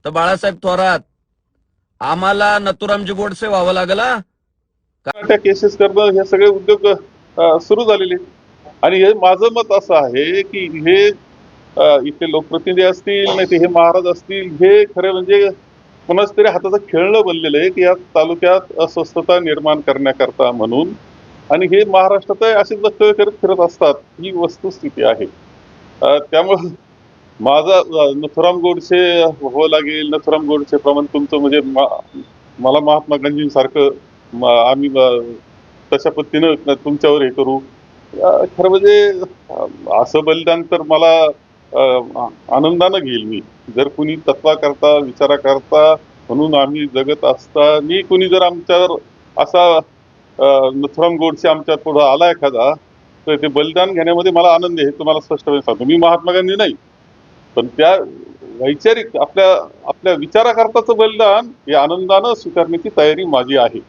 तर बाळासाहेब थोरात आम्हाला नथुरामजी गोडसे व्हावं लागलं हा? त्या केसेस करणं हे सगळे उद्योग सुरू झालेले आहेत. आणि हे माझं मत असं आहे की हे इथे लोकप्रतिनिधी असतील नाही ते हे महाराज असतील, हे खरे म्हणजे कोणाच तरी हाताचं खेळणं बनलेलं आहे की या तालुक्यात अस्वस्थता निर्माण करण्याकरता म्हणून. आणि हे महाराष्ट्रात असेच वक्तव्य करत फिरत असतात, ही वस्तुस्थिती आहे. त्यामुळे माझा नथुराम गोडसे हो लागेल, नथुराम गोडसे प्रमाण तुमचं म्हणजे मला महात्मा गांधींसारखं आम्ही तशा पद्धतीनं तुमच्यावर हे करू. खरं म्हणजे असं बलिदान तर मला आनंदानं घेईल मी. जर कुणी तत्वाकरता विचाराकरता म्हणून आम्ही जगत असताना कुणी जर आमच्यावर असा नथुराम गोडसे आमच्या पुढे आला एखादा, तर ते बलिदान घेण्यामध्ये मला आनंद आहे, तुम्हाला स्पष्टपणे सांगतो. मी महात्मा गांधी नाही, पण त्या वैचारिक आपल्या आपल्या विचाराकरताचं बलिदान हे आनंदानं स्वीकारण्याची तयारी माझी आहे.